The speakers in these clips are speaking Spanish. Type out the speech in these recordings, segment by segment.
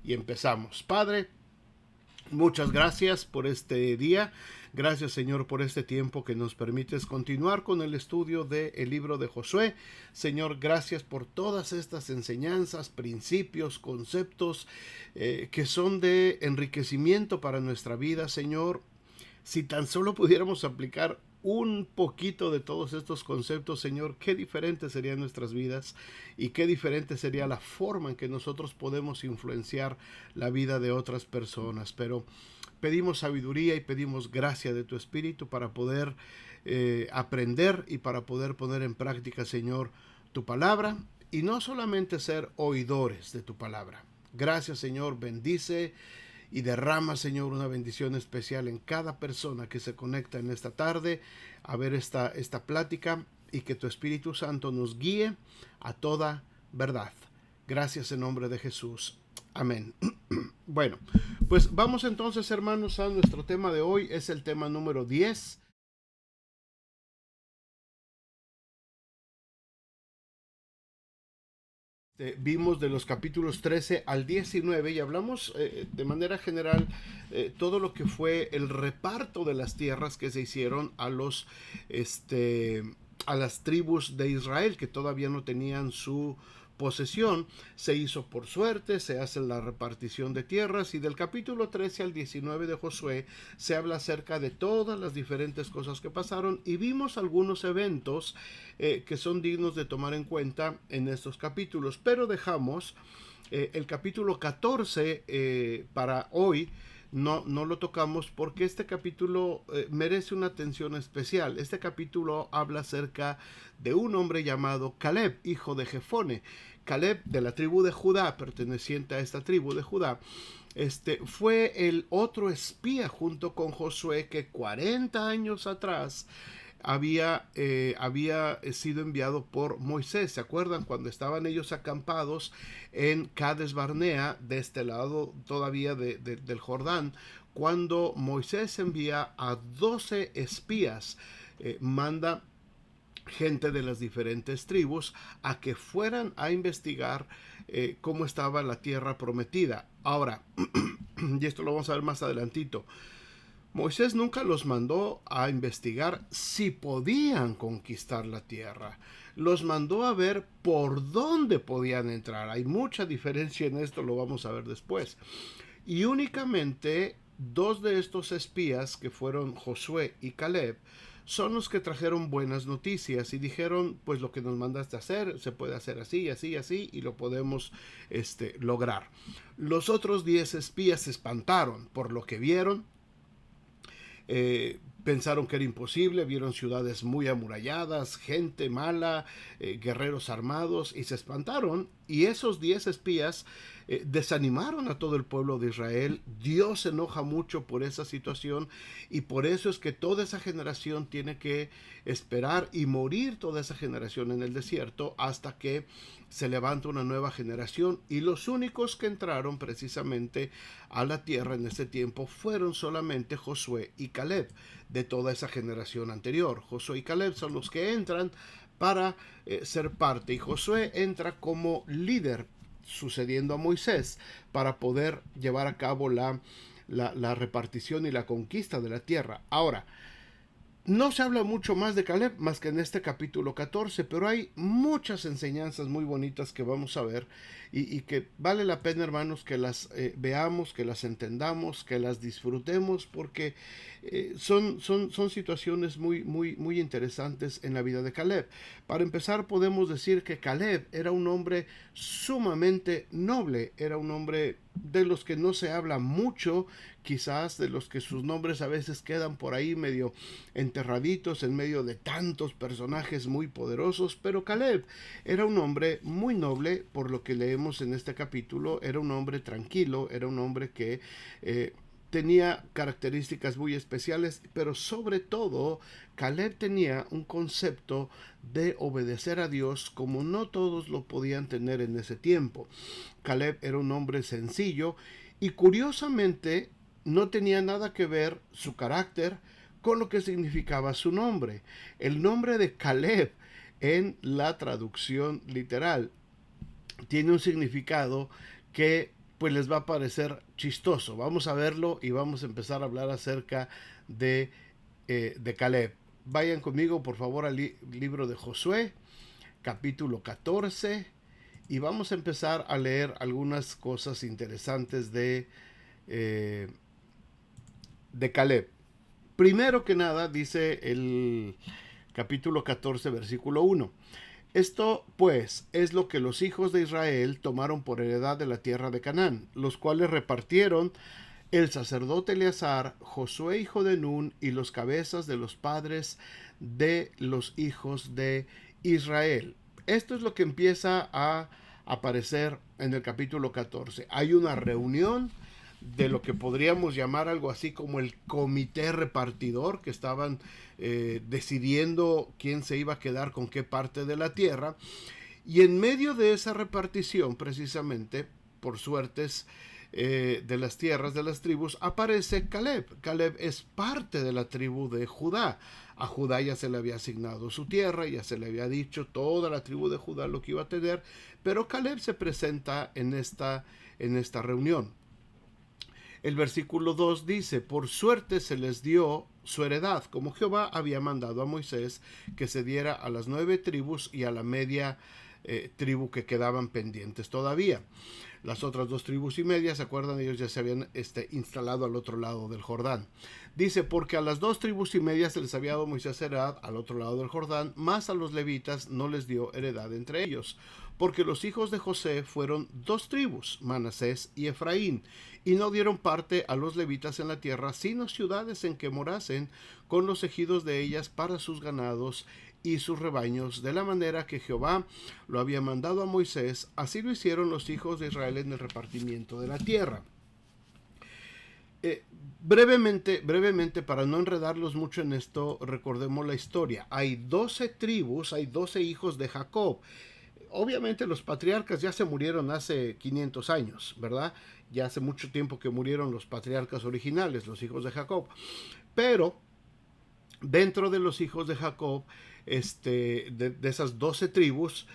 y empezamos. Padre, muchas gracias por este día. Gracias, Señor, por este tiempo que nos permites continuar con el estudio del libro de Josué. Señor, gracias por todas estas enseñanzas, principios, conceptos que son de enriquecimiento para nuestra vida, Señor. Si tan solo pudiéramos aplicar un poquito de todos estos conceptos, Señor, qué diferentes serían nuestras vidas y qué diferente sería la forma en que nosotros podemos influenciar la vida de otras personas. Pero pedimos sabiduría y pedimos gracia de tu Espíritu para poder aprender y para poder poner en práctica, Señor, tu palabra y no solamente ser oidores de tu palabra. Gracias, Señor, bendice y derrama, Señor, una bendición especial en cada persona que se conecta en esta tarde a ver esta plática, y que tu Espíritu Santo nos guíe a toda verdad. Gracias en nombre de Jesús. Amén. Bueno, pues vamos entonces, hermanos, a nuestro tema de hoy. Es el tema número 10. Vimos de los capítulos 13 al 19 y hablamos de manera general todo lo que fue el reparto de las tierras que se hicieron a las tribus de Israel que todavía no tenían su posesión. Se hizo por suerte, se hace la repartición de tierras, y del capítulo 13 al 19 de Josué se habla acerca de todas las diferentes cosas que pasaron, y vimos algunos eventos que son dignos de tomar en cuenta en estos capítulos, pero dejamos el capítulo 14 para hoy. No lo tocamos porque este capítulo merece una atención especial. Este capítulo habla acerca de un hombre llamado Caleb, hijo de Jefone. Caleb, de la tribu de Judá, perteneciente a esta tribu de Judá, fue el otro espía junto con Josué que 40 años atrás había sido enviado por Moisés. ¿Se acuerdan cuando estaban ellos acampados en Cades Barnea, de este lado todavía del Jordán? Cuando Moisés envía a 12 espías, manda gente de las diferentes tribus a que fueran a investigar cómo estaba la tierra prometida. Ahora, y esto lo vamos a ver más adelantito, Moisés nunca los mandó a investigar si podían conquistar la tierra. Los mandó a ver por dónde podían entrar. Hay mucha diferencia en esto, lo vamos a ver después. Y únicamente dos de estos espías, que fueron Josué y Caleb, son los que trajeron buenas noticias y dijeron, pues lo que nos mandaste a hacer, se puede hacer así, así, así, y lo podemos lograr. Los otros 10 espías se espantaron por lo que vieron. Pensaron que era imposible, vieron ciudades muy amuralladas, gente mala, guerreros armados, y se espantaron. Y esos 10 espías desanimaron a todo el pueblo de Israel. Dios se enoja mucho por esa situación, y por eso es que toda esa generación tiene que esperar y morir, toda esa generación en el desierto, hasta que se levanta una nueva generación. Y los únicos que entraron precisamente a la tierra en ese tiempo fueron solamente Josué y Caleb, de toda esa generación anterior. Josué y Caleb son los que entran para ser parte, y Josué entra como líder, sucediendo a Moisés, para poder llevar a cabo la repartición y la conquista de la tierra. Ahora, no se habla mucho más de Caleb, más que en este capítulo 14, pero hay muchas enseñanzas muy bonitas que vamos a ver, y que vale la pena, hermanos, que las veamos, que las entendamos, que las disfrutemos, porque son situaciones muy, muy, muy interesantes en la vida de Caleb. Para empezar, podemos decir que Caleb era un hombre sumamente noble, era un hombre de los que no se habla mucho, quizás de los que sus nombres a veces quedan por ahí medio enterraditos en medio de tantos personajes muy poderosos, pero Caleb era un hombre muy noble, por lo que leemos en este capítulo. Era un hombre tranquilo, era un hombre que tenía características muy especiales, pero sobre todo Caleb tenía un concepto de obedecer a Dios como no todos lo podían tener en ese tiempo. Caleb era un hombre sencillo, y curiosamente no tenía nada que ver su carácter con lo que significaba su nombre. El nombre de Caleb, en la traducción literal, tiene un significado que pues les va a parecer chistoso. Vamos a verlo y vamos a empezar a hablar acerca de Caleb. Vayan conmigo por favor al libro de Josué, capítulo 14, y vamos a empezar a leer algunas cosas interesantes eh, de Caleb. Primero que nada, dice el capítulo 14, versículo 1. Esto, pues, es lo que los hijos de Israel tomaron por heredad de la tierra de Canaán, los cuales repartieron el sacerdote Eleazar, Josué hijo de Nun, y los cabezas de los padres de los hijos de Israel. Esto es lo que empieza a aparecer en el capítulo 14. Hay una reunión de lo que podríamos llamar algo así como el comité repartidor, que estaban decidiendo quién se iba a quedar con qué parte de la tierra, y en medio de esa repartición, precisamente por suertes de las tierras de las tribus, aparece Caleb. Caleb es parte de la tribu de Judá. A Judá ya se le había asignado su tierra, ya se le había dicho toda la tribu de Judá lo que iba a tener, pero Caleb se presenta en esta reunión. El versículo 2 dice: por suerte se les dio su heredad, como Jehová había mandado a Moisés que se diera a las 9 tribus y a la media tribu que quedaban pendientes todavía. Las otras 2 tribus y media, ¿se acuerdan? Ellos ya se habían instalado al otro lado del Jordán. Dice: porque a las 2 tribus y media se les había dado Moisés heredad al otro lado del Jordán, más a los levitas no les dio heredad entre ellos. Porque los hijos de José fueron 2 tribus, Manasés y Efraín, y no dieron parte a los levitas en la tierra, sino ciudades en que morasen, con los ejidos de ellas para sus ganados y sus rebaños, de la manera que Jehová lo había mandado a Moisés. Así lo hicieron los hijos de Israel en el repartimiento de la tierra. Brevemente, para no enredarlos mucho en esto, recordemos la historia. Hay 12 tribus, hay 12 hijos de Jacob. Obviamente los patriarcas ya se murieron hace 500 años, ¿verdad? Ya hace mucho tiempo que murieron los patriarcas originales, los hijos de Jacob. Pero dentro de los hijos de Jacob, de esas 12 tribus,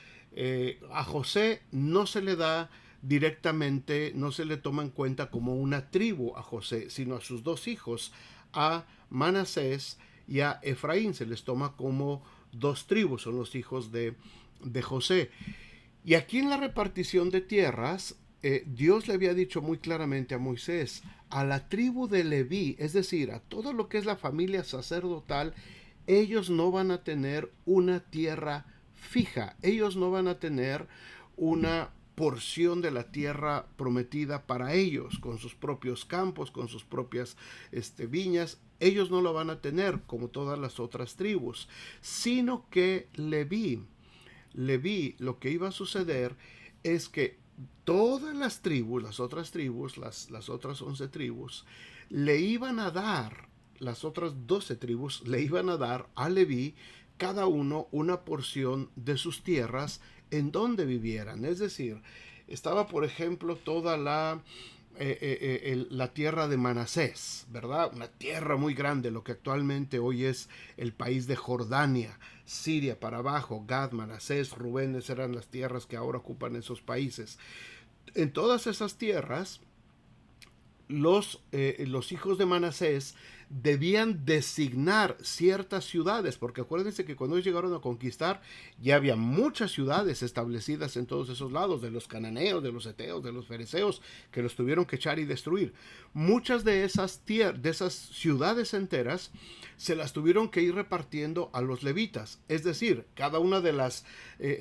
a José no se le da directamente, no se le toma en cuenta como una tribu a José, sino a sus 2 hijos, a Manasés y a Efraín, se les toma como 2 tribus, son los hijos de José. Y aquí en la repartición de tierras, Dios le había dicho muy claramente a Moisés: a la tribu de Leví, es decir, a todo lo que es la familia sacerdotal, ellos no van a tener una tierra fija, ellos no van a tener una porción de la tierra prometida para ellos, con sus propios campos, con sus propias viñas. Ellos no lo van a tener como todas las otras tribus, sino que Leví, lo que iba a suceder es que todas las tribus, las otras 11 tribus, le iban a dar, las otras 12 tribus le iban a dar a Leví cada uno una porción de sus tierras en donde vivieran. Es decir, estaba por ejemplo toda la tierra de Manasés, ¿verdad? Una tierra muy grande, lo que actualmente hoy es el país de Jordania, Siria para abajo, Gad, Manasés, Rubén, esas eran las tierras que ahora ocupan esos países. En todas esas tierras, los hijos de Manasés debían designar ciertas ciudades, porque acuérdense que cuando ellos llegaron a conquistar ya había muchas ciudades establecidas en todos esos lados, de los cananeos, de los heteos, de los fereceos, que los tuvieron que echar y destruir. Muchas de esas ciudades enteras se las tuvieron que ir repartiendo a los levitas, es decir, cada una de las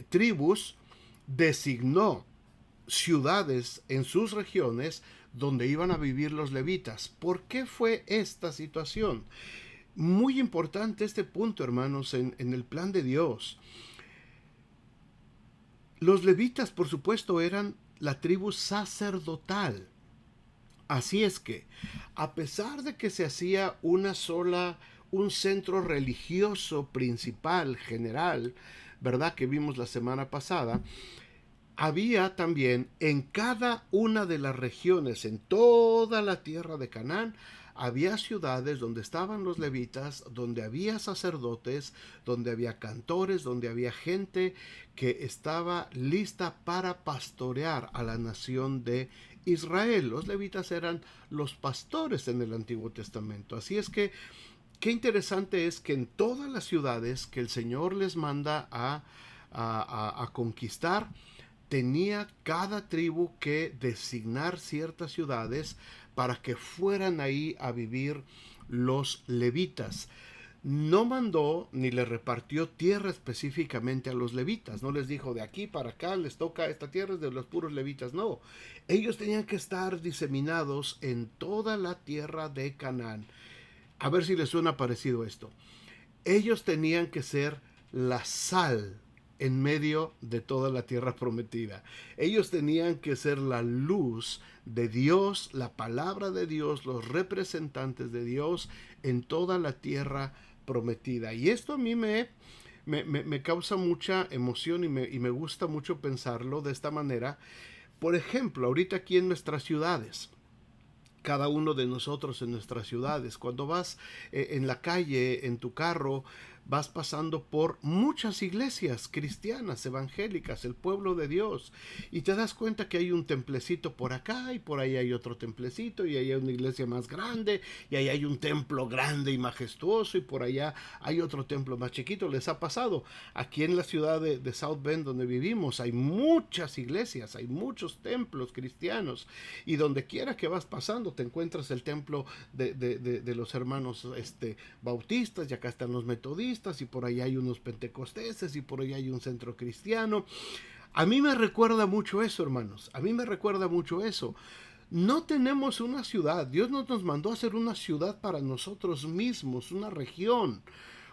tribus designó ciudades en sus regiones donde iban a vivir los levitas. ¿Por qué fue esta situación? Muy importante este punto, hermanos, en el plan de Dios. Los levitas, por supuesto, eran la tribu sacerdotal. Así es que, a pesar de que se hacía un centro religioso principal, general, ¿verdad? Que vimos la semana pasada, había también en cada una de las regiones, en toda la tierra de Canaán, había ciudades donde estaban los levitas, donde había sacerdotes, donde había cantores, donde había gente que estaba lista para pastorear a la nación de Israel. Los levitas eran los pastores en el Antiguo Testamento. Así es que qué interesante es que en todas las ciudades que el Señor les manda a conquistar, tenía cada tribu que designar ciertas ciudades para que fueran ahí a vivir los levitas. No mandó ni le repartió tierra específicamente a los levitas. No les dijo de aquí para acá les toca esta tierra es de los puros levitas. No, ellos tenían que estar diseminados en toda la tierra de Canaán. A ver si les suena parecido esto. Ellos tenían que ser la sal en medio de toda la tierra prometida. Ellos tenían que ser la luz de Dios, la palabra de Dios, los representantes de Dios en toda la tierra prometida. Y esto a mí me causa mucha emoción y me gusta mucho pensarlo de esta manera. Por ejemplo, ahorita aquí en nuestras ciudades, cada uno de nosotros en nuestras ciudades. Cuando vas en la calle, en tu carro, vas pasando por muchas iglesias cristianas, evangélicas, el pueblo de Dios, y te das cuenta que hay un templecito por acá y por ahí hay otro templecito y ahí hay una iglesia más grande y ahí hay un templo grande y majestuoso y por allá hay otro templo más chiquito. Les ha pasado aquí en la ciudad de South Bend donde vivimos, hay muchas iglesias, hay muchos templos cristianos y donde quiera que vas pasando te encuentras el templo de los hermanos bautistas, y acá están los metodistas y por ahí hay unos pentecosteses y por ahí hay un centro cristiano. A mí me recuerda mucho eso, hermanos, a mí me recuerda mucho eso. No tenemos una ciudad, Dios no nos mandó a hacer una ciudad para nosotros mismos, una región,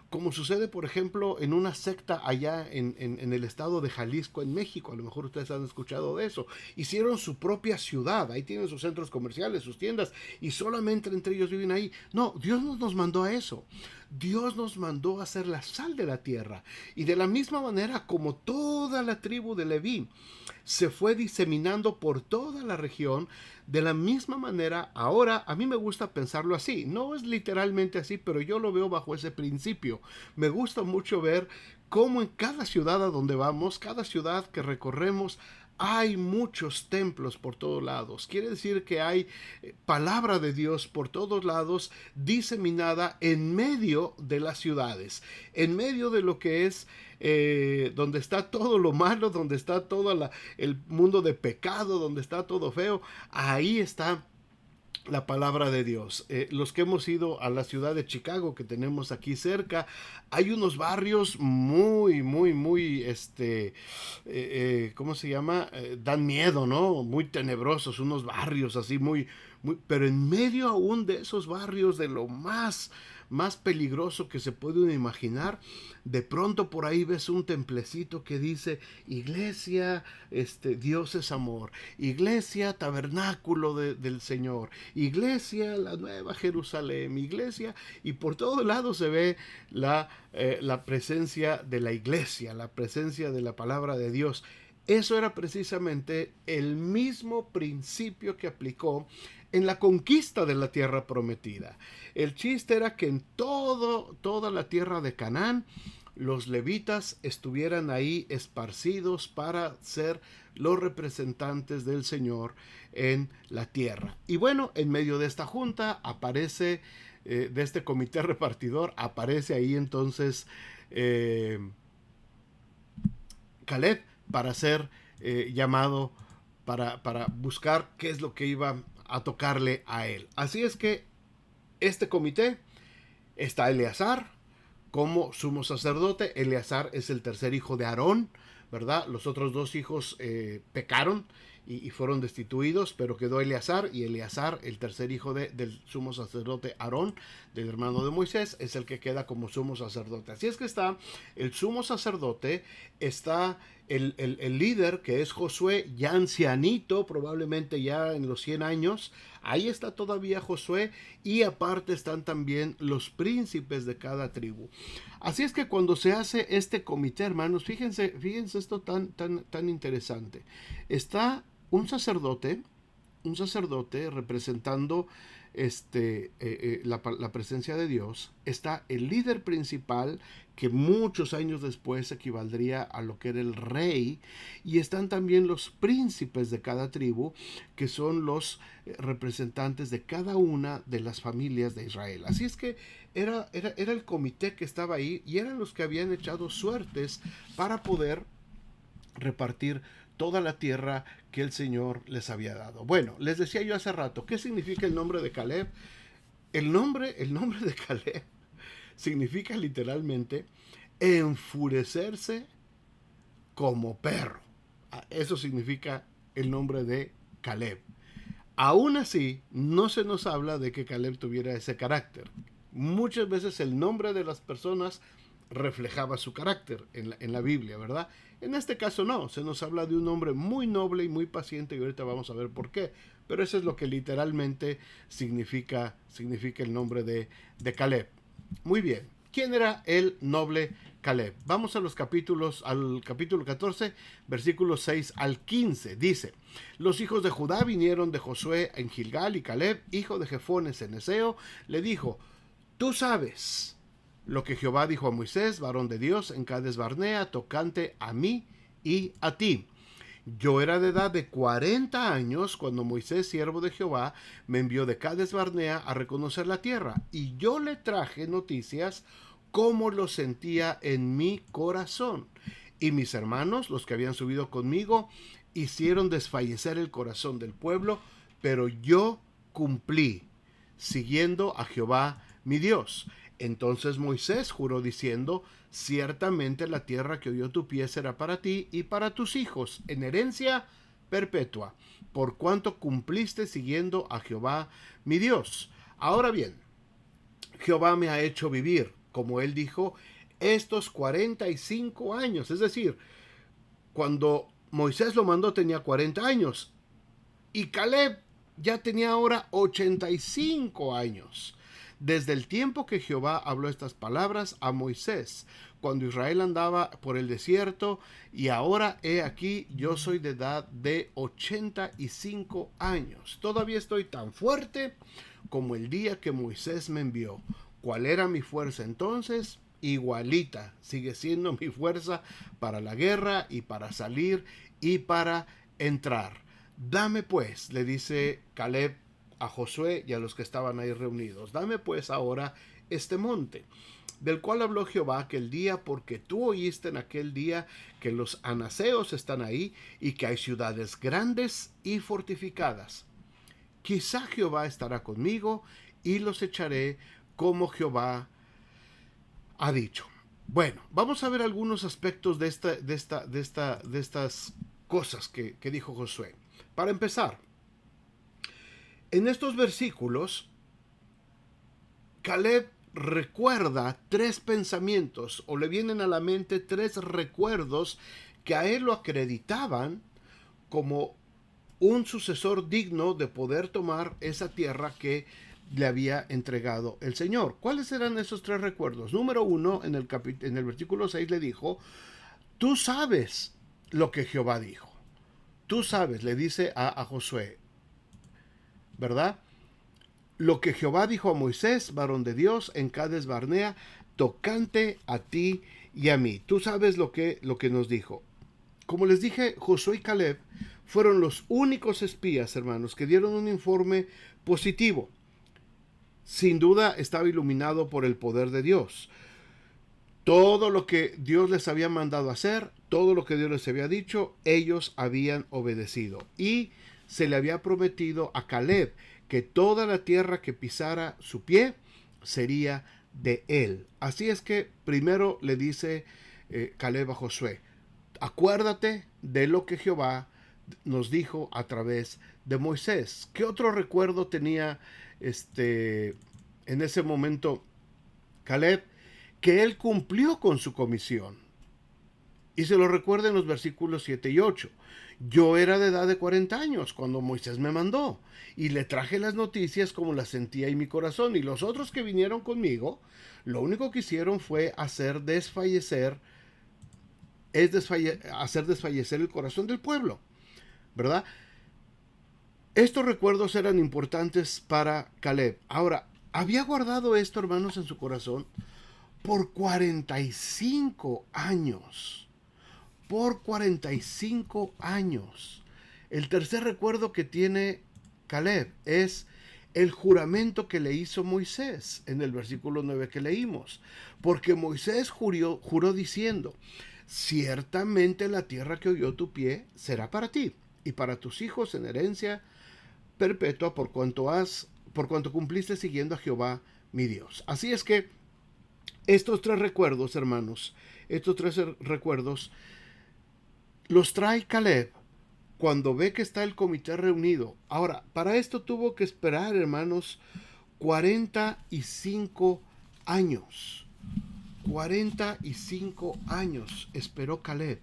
como sucede, por ejemplo, en una secta allá en el estado de Jalisco, en México. A lo mejor ustedes han escuchado de eso. Hicieron su propia ciudad, ahí tienen sus centros comerciales, sus tiendas, y solamente entre ellos viven ahí. No, Dios no nos mandó a eso. Dios nos mandó a ser la sal de la tierra. Y de la misma manera como toda la tribu de Leví se fue diseminando por toda la región, de la misma manera, ahora a mí me gusta pensarlo así. No es literalmente así, pero yo lo veo bajo ese principio. Me gusta mucho ver cómo en cada ciudad a donde vamos, cada ciudad que recorremos, hay muchos templos por todos lados. Quiere decir que hay palabra de Dios por todos lados diseminada en medio de las ciudades, en medio de lo que es donde está todo lo malo, donde está todo el mundo de pecado, donde está todo feo. Ahí está la palabra de Dios. Los que hemos ido a la ciudad de Chicago, que tenemos aquí cerca, hay unos barrios muy, ¿cómo se llama? Dan miedo, ¿no? Muy tenebrosos, unos barrios así pero en medio aún de esos barrios, de lo más peligroso que se puede uno imaginar, de pronto por ahí ves un templecito que dice iglesia, Dios es amor, iglesia, tabernáculo del Señor, iglesia, la nueva Jerusalén, iglesia, y por todos lados se ve la presencia de la iglesia, la presencia de la palabra de Dios. Eso era precisamente el mismo principio que aplicó en la conquista de la tierra prometida. El chiste era que en toda la tierra de Canaán los levitas estuvieran ahí esparcidos para ser los representantes del Señor en la tierra. Y bueno, en medio de esta junta aparece, de este comité repartidor, aparece ahí entonces Caleb para ser llamado para buscar qué es lo que iba a tocarle a él. Así es que este comité está Eleazar como sumo sacerdote. Eleazar es el tercer hijo de Aarón, ¿verdad? Los otros dos hijos pecaron y fueron destituidos, pero quedó Eleazar, y Eleazar, el tercer hijo del sumo sacerdote Aarón, del hermano de Moisés, es el que queda como sumo sacerdote. Así es que está el sumo sacerdote, está el líder, que es Josué, ya ancianito, probablemente ya en los 100 años, ahí está todavía Josué, y aparte están también los príncipes de cada tribu. Así es que cuando se hace este comité, hermanos, fíjense esto tan interesante. Está un sacerdote representando la presencia de Dios. Está el líder principal, que muchos años después equivaldría a lo que era el rey, y están también los príncipes de cada tribu, que son los representantes de cada una de las familias de Israel. Así es que era el comité que estaba ahí, y eran los que habían echado suertes para poder repartir toda la tierra que el Señor les había dado. Bueno, les decía yo hace rato, ¿qué significa el nombre de Caleb? El nombre de Caleb significa literalmente enfurecerse como perro. Eso significa el nombre de Caleb. Aún así, no se nos habla de que Caleb tuviera ese carácter. Muchas veces el nombre de las personas reflejaba su carácter en la Biblia, ¿verdad? En este caso no, se nos habla de un hombre muy noble y muy paciente, y ahorita vamos a ver por qué. Pero eso es lo que literalmente significa el nombre de Caleb. Muy bien, ¿quién era el noble Caleb? Vamos a los capítulos, al capítulo 14, versículos 6 al 15. Dice: los hijos de Judá vinieron de Josué en Gilgal, y Caleb, hijo de Jefones en Eseo, le dijo: tú sabes lo que Jehová dijo a Moisés, varón de Dios, en Cades Barnea, tocante a mí y a ti. Yo era de edad de 40 años cuando Moisés, siervo de Jehová, me envió de Cades Barnea a reconocer la tierra, y yo le traje noticias como lo sentía en mi corazón. Y mis hermanos, los que habían subido conmigo, hicieron desfallecer el corazón del pueblo, pero yo cumplí, siguiendo a Jehová mi Dios. Entonces Moisés juró diciendo: ciertamente la tierra que oyó tu pie será para ti y para tus hijos en herencia perpetua, por cuanto cumpliste siguiendo a Jehová mi Dios. Ahora bien, Jehová me ha hecho vivir, como él dijo, estos 45 años. Es decir, cuando Moisés lo mandó tenía 40 años, y Caleb ya tenía ahora 85 años. Desde el tiempo que Jehová habló estas palabras a Moisés, cuando Israel andaba por el desierto, y ahora he aquí, yo soy de edad de 85 años. Todavía estoy tan fuerte como el día que Moisés me envió. ¿Cuál era mi fuerza entonces? Igualita, sigue siendo mi fuerza para la guerra y para salir y para entrar. Dame pues, le dice Caleb a Josué y a los que estaban ahí reunidos, dame pues ahora este monte, del cual habló Jehová aquel día, porque tú oíste en aquel día que los anaseos están ahí, y que hay ciudades grandes y fortificadas. Quizá Jehová estará conmigo, y los echaré como Jehová ha dicho. Bueno, vamos a ver algunos aspectos de estas cosas que dijo Josué. Para empezar, en estos versículos, Caleb recuerda tres pensamientos, o le vienen a la mente tres recuerdos que a él lo acreditaban como un sucesor digno de poder tomar esa tierra que le había entregado el Señor. ¿Cuáles eran esos tres recuerdos? Número uno, en el versículo 6 le dijo: tú sabes lo que Jehová dijo. Tú sabes, le dice a Josué, ¿verdad? Lo que Jehová dijo a Moisés, varón de Dios, en Cades Barnea, tocante a ti y a mí. Tú sabes lo que nos dijo. Como les dije, Josué y Caleb fueron los únicos espías, hermanos, que dieron un informe positivo. Sin duda estaba iluminado por el poder de Dios. Todo lo que Dios les había mandado hacer, todo lo que Dios les había dicho, ellos habían obedecido. Y se le había prometido a Caleb que toda la tierra que pisara su pie sería de él. Así es que primero le dice Caleb a Josué: acuérdate de lo que Jehová nos dijo a través de Moisés. ¿Qué otro recuerdo tenía en ese momento Caleb? Que él cumplió con su comisión. Y se lo recuerda en los versículos 7 y 8. Yo era de edad de 40 años cuando Moisés me mandó, y le traje las noticias como las sentía en mi corazón, y los otros que vinieron conmigo, lo único que hicieron fue hacer desfallecer el corazón del pueblo, ¿verdad? Estos recuerdos eran importantes para Caleb. Ahora, había guardado esto, hermanos, en su corazón por 45 años. Por 45 años. El tercer recuerdo que tiene Caleb es el juramento que le hizo Moisés en el versículo 9 que leímos. Porque Moisés juró diciendo, ciertamente la tierra que oyó tu pie será para ti y para tus hijos en herencia perpetua por cuanto cumpliste siguiendo a Jehová mi Dios. Así es que estos tres recuerdos, hermanos, estos tres recuerdos los trae Caleb cuando ve que está el comité reunido. Ahora, para esto tuvo que esperar, hermanos, 45 años. 45 años esperó Caleb.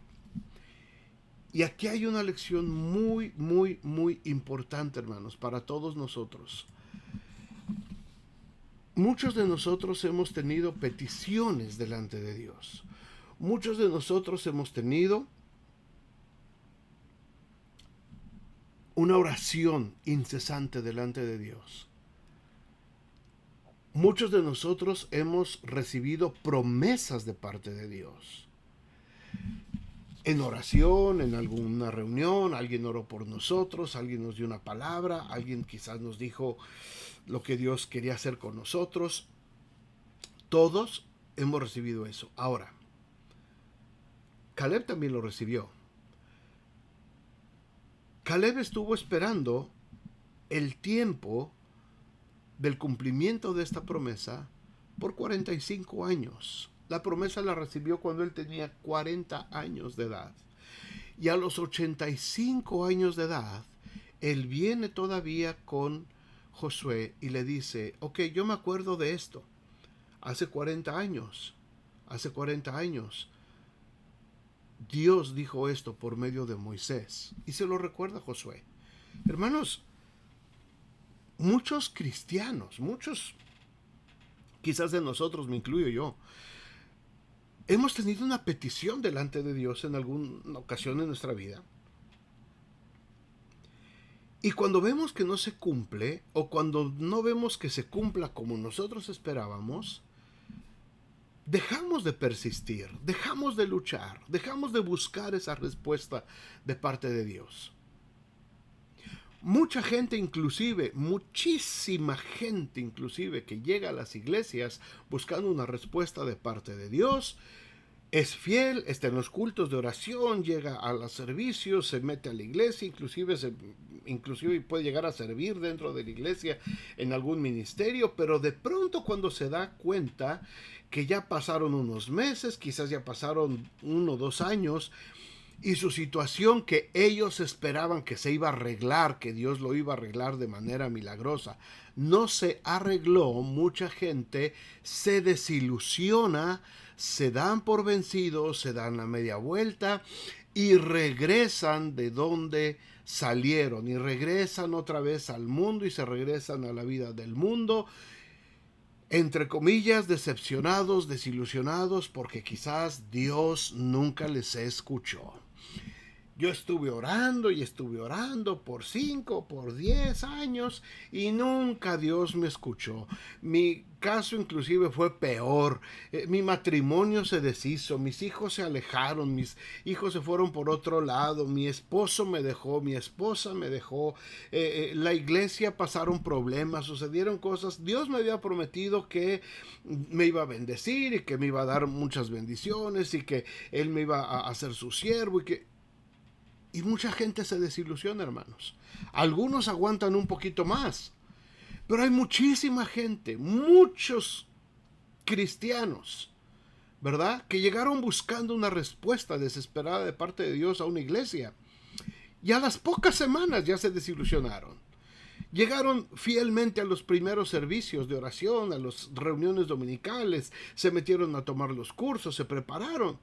Y aquí hay una lección muy, muy, muy importante, hermanos, para todos nosotros. Muchos de nosotros hemos tenido peticiones delante de Dios. Muchos de nosotros hemos tenido una oración incesante delante de Dios. Muchos de nosotros hemos recibido promesas de parte de Dios. En oración, en alguna reunión, alguien oró por nosotros, alguien nos dio una palabra, alguien quizás nos dijo lo que Dios quería hacer con nosotros. Todos hemos recibido eso. Ahora, Caleb también lo recibió. Caleb estuvo esperando el tiempo del cumplimiento de esta promesa por 45 años. La promesa la recibió cuando él tenía 40 años de edad. Y a los 85 años de edad, él viene todavía con Josué y le dice, ok, yo me acuerdo de esto. Hace 40 años, Dios dijo esto por medio de Moisés. Y se lo recuerda a Josué. Hermanos, muchos cristianos, quizás de nosotros, me incluyo yo, hemos tenido una petición delante de Dios en alguna ocasión en nuestra vida. Y cuando vemos que no se cumple, o cuando no vemos que se cumpla como nosotros esperábamos, dejamos de persistir, dejamos de luchar, dejamos de buscar esa respuesta de parte de Dios. Mucha gente inclusive, muchísima gente inclusive que llega a las iglesias buscando una respuesta de parte de Dios, es fiel, está en los cultos de oración, llega a los servicios, se mete a la iglesia, inclusive puede llegar a servir dentro de la iglesia en algún ministerio, pero de pronto cuando se da cuenta que ya pasaron unos meses, quizás ya pasaron 1 o 2 años, y su situación que ellos esperaban que se iba a arreglar, que Dios lo iba a arreglar de manera milagrosa, no se arregló, mucha gente se desilusiona, se dan por vencidos, se dan la media vuelta y regresan de donde salieron y regresan otra vez al mundo y se regresan a la vida del mundo, entre comillas, decepcionados, desilusionados, porque quizás Dios nunca les escuchó. Yo estuve orando por 5, por 10 años y nunca Dios me escuchó. Mi caso inclusive fue peor. Mi matrimonio se deshizo, mis hijos se alejaron, mis hijos se fueron por otro lado, mi esposo me dejó, mi esposa me dejó, la iglesia pasaron problemas, sucedieron cosas. Dios me había prometido que me iba a bendecir y que me iba a dar muchas bendiciones y que Él me iba a hacer su siervo y mucha gente se desilusiona, hermanos. Algunos aguantan un poquito más. Pero hay muchísima gente, muchos cristianos, ¿verdad? Que llegaron buscando una respuesta desesperada de parte de Dios a una iglesia. Y a las pocas semanas ya se desilusionaron. Llegaron fielmente a los primeros servicios de oración, a las reuniones dominicales, se metieron a tomar los cursos, se prepararon.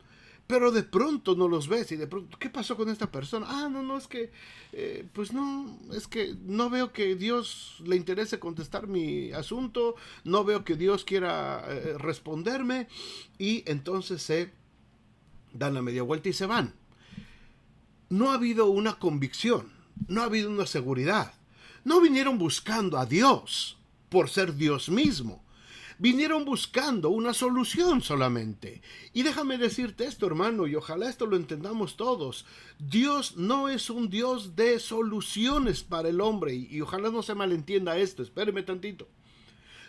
Pero de pronto no los ves y de pronto, ¿qué pasó con esta persona? No, es que, es que no veo que Dios le interese contestar mi asunto, no veo que Dios quiera responderme, y entonces se dan la media vuelta y se van. No ha habido una convicción, no ha habido una seguridad. No vinieron buscando a Dios por ser Dios mismo. Vinieron buscando una solución solamente. Y déjame decirte esto, hermano, y ojalá esto lo entendamos todos. Dios no es un Dios de soluciones para el hombre. Y ojalá no se malentienda esto. Espéreme tantito.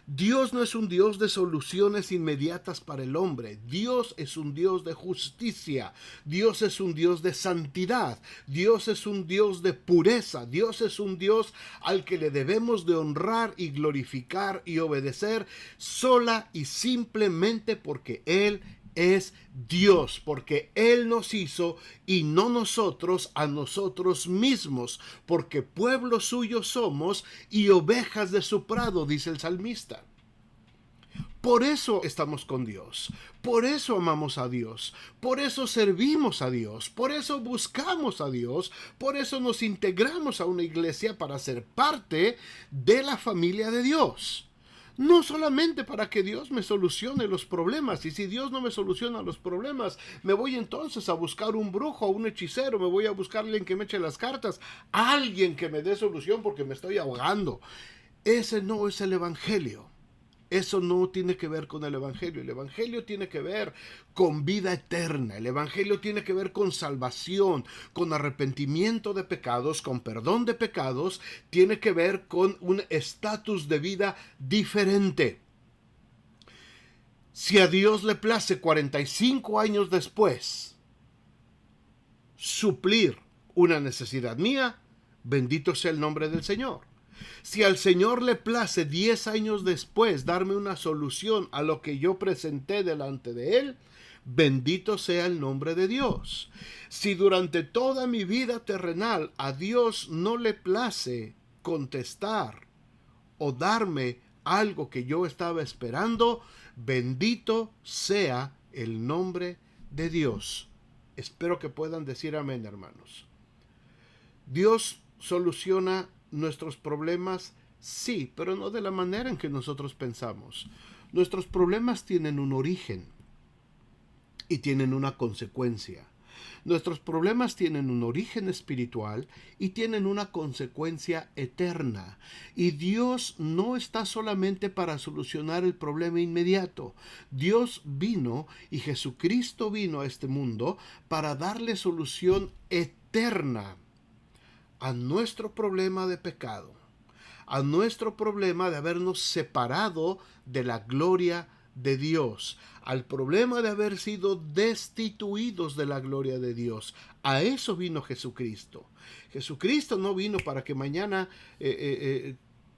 Dios no es un Dios de soluciones inmediatas para el hombre. Dios es un Dios de justicia. Dios es un Dios de santidad. Dios es un Dios de pureza. Dios es un Dios al que le debemos de honrar y glorificar y obedecer sola y simplemente porque Él es Dios, porque Él nos hizo y no nosotros a nosotros mismos, porque pueblo suyo somos y ovejas de su prado, dice el salmista. Por eso estamos con Dios, por eso amamos a Dios, por eso servimos a Dios, por eso buscamos a Dios, por eso nos integramos a una iglesia para ser parte de la familia de Dios. No solamente para que Dios me solucione los problemas, y si Dios no me soluciona los problemas, me voy entonces a buscar un brujo, un hechicero, me voy a buscar a alguien que me eche las cartas, alguien que me dé solución porque me estoy ahogando. Ese no es el Evangelio. Eso no tiene que ver con el Evangelio. El Evangelio tiene que ver con vida eterna. El Evangelio tiene que ver con salvación, con arrepentimiento de pecados, con perdón de pecados. Tiene que ver con un estatus de vida diferente. Si a Dios le place 45 años después suplir una necesidad mía, bendito sea el nombre del Señor. Si al Señor le place 10 años después darme una solución a lo que yo presenté delante de Él, bendito sea el nombre de Dios. Si durante toda mi vida terrenal a Dios no le place contestar o darme algo que yo estaba esperando, bendito sea el nombre de Dios. Espero que puedan decir amén, hermanos. Dios soluciona nuestros problemas, sí, pero no de la manera en que nosotros pensamos. Nuestros problemas tienen un origen y tienen una consecuencia. Nuestros problemas tienen un origen espiritual y tienen una consecuencia eterna. Y Dios no está solamente para solucionar el problema inmediato. Dios vino y Jesucristo vino a este mundo para darle solución eterna a nuestro problema de pecado, a nuestro problema de habernos separado de la gloria de Dios, al problema de haber sido destituidos de la gloria de Dios. A eso vino Jesucristo. Jesucristo no vino para que mañana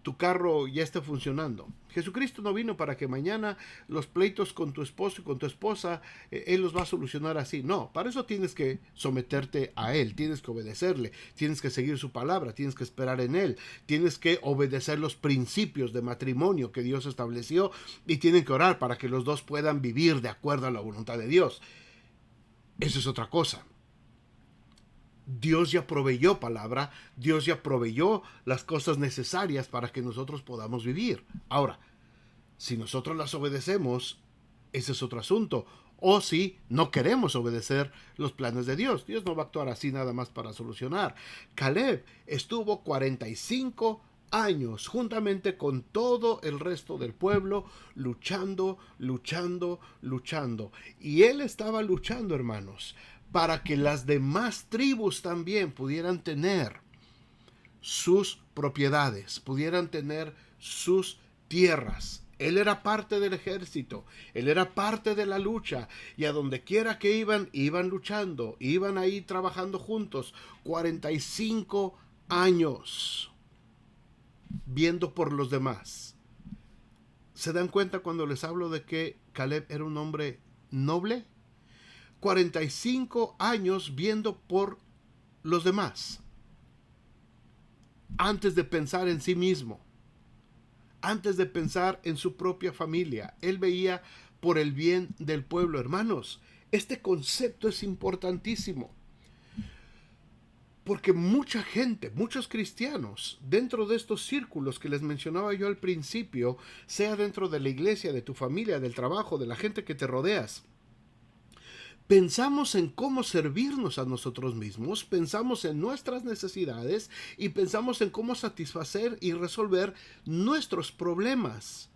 tu carro ya esté funcionando. Jesucristo no vino para que mañana los pleitos con tu esposo y con tu esposa, Él los va a solucionar así. No, para eso tienes que someterte a Él, tienes que obedecerle, tienes que seguir su palabra, tienes que esperar en Él, tienes que obedecer los principios de matrimonio que Dios estableció y tienen que orar para que los dos puedan vivir de acuerdo a la voluntad de Dios. Eso es otra cosa. Dios ya proveyó palabra, Dios ya proveyó las cosas necesarias para que nosotros podamos vivir. Ahora, si nosotros las obedecemos, ese es otro asunto. O si no queremos obedecer los planes de Dios, Dios no va a actuar así nada más para solucionar. Caleb estuvo 45 años juntamente con todo el resto del pueblo luchando. Y él estaba luchando, hermanos, para que las demás tribus también pudieran tener sus propiedades, pudieran tener sus tierras. Él era parte del ejército, él era parte de la lucha, y a donde quiera que iban luchando, iban ahí trabajando juntos, 45 años, viendo por los demás. ¿Se dan cuenta cuando les hablo de que Caleb era un hombre noble? 45 años viendo por los demás, antes de pensar en sí mismo, antes de pensar en su propia familia. Él veía por el bien del pueblo. Hermanos, Este concepto es importantísimo. Porque mucha gente, muchos cristianos, dentro de estos círculos que les mencionaba yo al principio, sea dentro de la iglesia, de tu familia, del trabajo, de la gente que te rodeas, pensamos en cómo servirnos a nosotros mismos, pensamos en nuestras necesidades y pensamos en cómo satisfacer y resolver nuestros problemas.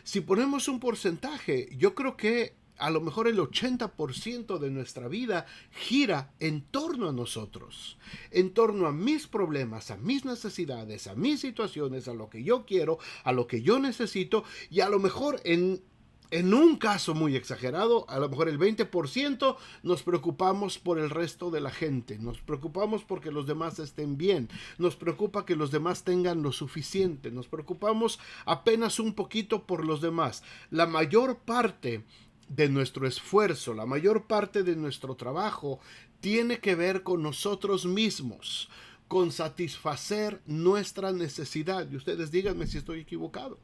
Si ponemos un porcentaje, yo creo que a lo mejor el 80% de nuestra vida gira en torno a nosotros, en torno a mis problemas, a mis necesidades, a mis situaciones, a lo que yo quiero, a lo que yo necesito, y a lo mejor en un caso muy exagerado, a lo mejor el 20% nos preocupamos por el resto de la gente, nos preocupamos porque los demás estén bien, nos preocupa que los demás tengan lo suficiente, nos preocupamos apenas un poquito por los demás. La mayor parte de nuestro esfuerzo, la mayor parte de nuestro trabajo tiene que ver con nosotros mismos, con satisfacer nuestra necesidad. Y ustedes díganme si estoy equivocado.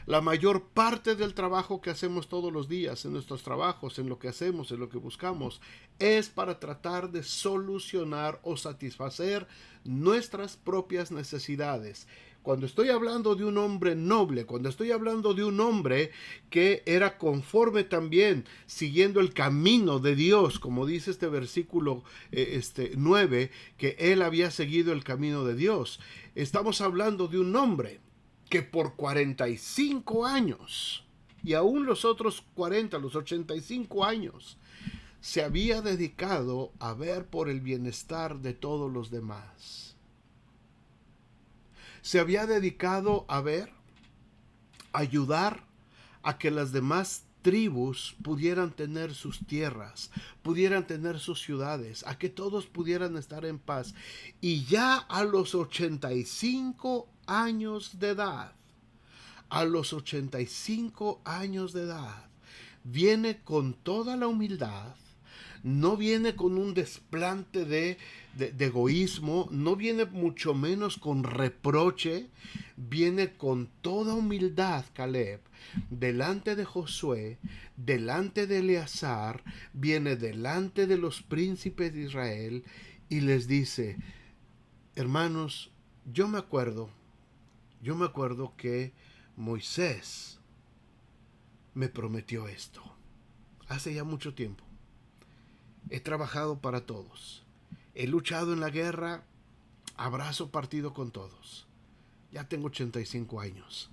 La mayor parte del trabajo que hacemos todos los días, en nuestros trabajos, en lo que hacemos, en lo que buscamos, es para tratar de solucionar o satisfacer nuestras propias necesidades. Cuando estoy hablando de un hombre noble, cuando estoy hablando de un hombre que era conforme también, siguiendo el camino de Dios, como dice este versículo 9, que él había seguido el camino de Dios, estamos hablando de un hombre que por 45 años, y aún los otros 40, los 85 años, se había dedicado a ver por el bienestar de todos los demás. Se había dedicado a ver, ayudar a que las demás tribus pudieran tener sus tierras, pudieran tener sus ciudades, a que todos pudieran estar en paz. Y ya a los 85 años de edad, viene con toda la humildad, no viene con un desplante de egoísmo, no viene mucho menos con reproche, viene con toda humildad Caleb, delante de Josué, delante de Eleazar, viene delante de los príncipes de Israel y les dice: hermanos, yo me acuerdo que Moisés me prometió esto hace ya mucho tiempo. He trabajado para todos. He luchado en la guerra a brazo partido con todos. Ya tengo 85 años.